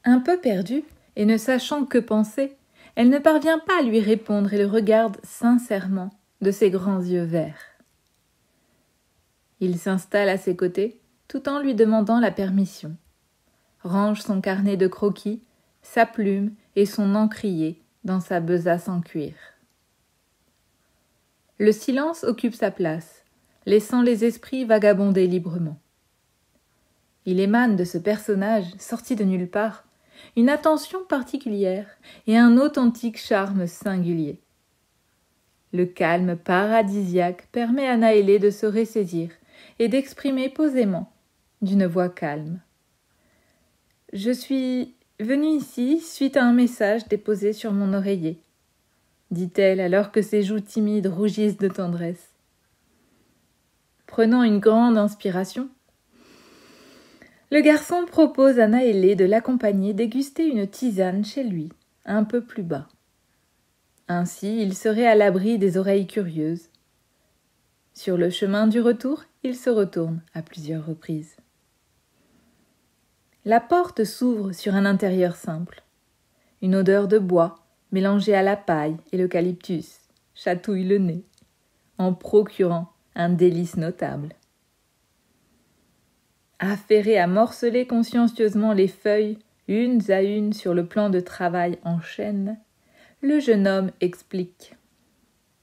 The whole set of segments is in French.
Un peu perdue, et ne sachant que penser, elle ne parvient pas à lui répondre et le regarde sincèrement de ses grands yeux verts. Il s'installe à ses côtés, tout en lui demandant la permission. Range son carnet de croquis, sa plume et son encrier dans sa besace en cuir. Le silence occupe sa place, laissant les esprits vagabonder librement. Il émane de ce personnage, sorti de nulle part, une attention particulière et un authentique charme singulier. Le calme paradisiaque permet à Naélé de se ressaisir et d'exprimer posément, d'une voix calme. « Je suis venue ici suite à un message déposé sur mon oreiller, » dit-elle alors que ses joues timides rougissent de tendresse. Prenant une grande inspiration, le garçon propose à Naélé de l'accompagner déguster une tisane chez lui, un peu plus bas. Ainsi, il serait à l'abri des oreilles curieuses. Sur le chemin du retour, il se retourne à plusieurs reprises. La porte s'ouvre sur un intérieur simple. Une odeur de bois, mélangée à la paille et l'eucalyptus, chatouille le nez, en procurant un délice notable. Affairé à morceler consciencieusement les feuilles, unes à une sur le plan de travail en chaîne, le jeune homme explique.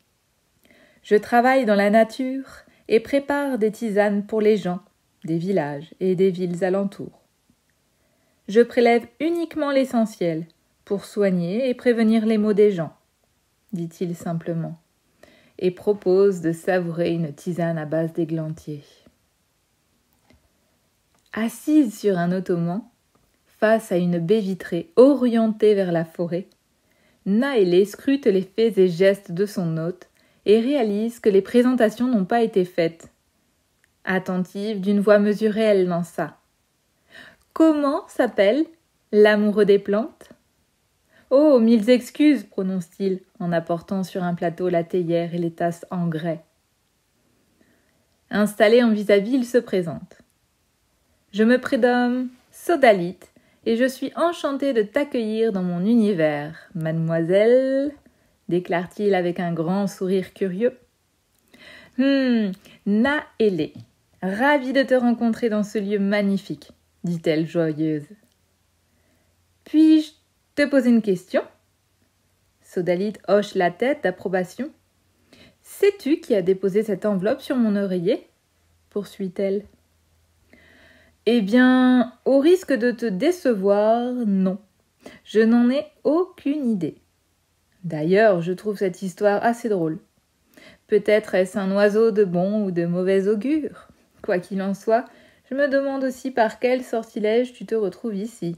« Je travaille dans la nature et prépare des tisanes pour les gens des villages et des villes alentours. Je prélève uniquement l'essentiel pour soigner et prévenir les maux des gens, dit-il simplement, et propose de savourer une tisane à base d'églantier. Assise sur un ottoman, face à une baie vitrée orientée vers la forêt, Naélé scrute les faits et gestes de son hôte et réalise que les présentations n'ont pas été faites. Attentive, d'une voix mesurée, elle lança. « Comment s'appelle l'amoureux des plantes ?»« Oh, mille excuses, prononce-t-il, en apportant sur un plateau la théière et les tasses en grès. Installé en vis-à-vis, il se présente. « Je me prénomme Sodalite, et je suis enchanté de t'accueillir dans mon univers, mademoiselle, déclare-t-il avec un grand sourire curieux. Naélé, ravie de te rencontrer dans ce lieu magnifique, dit-elle joyeuse. Puis-je te poser une question ? Sodalite hoche la tête d'approbation. Sais-tu qui a déposé cette enveloppe sur mon oreiller ? Poursuit-elle. Eh bien, au risque de te décevoir, non. Je n'en ai aucune idée. D'ailleurs, je trouve cette histoire assez drôle. Peut-être est-ce un oiseau de bon ou de mauvais augure. Quoi qu'il en soit, je me demande aussi par quel sortilège tu te retrouves ici.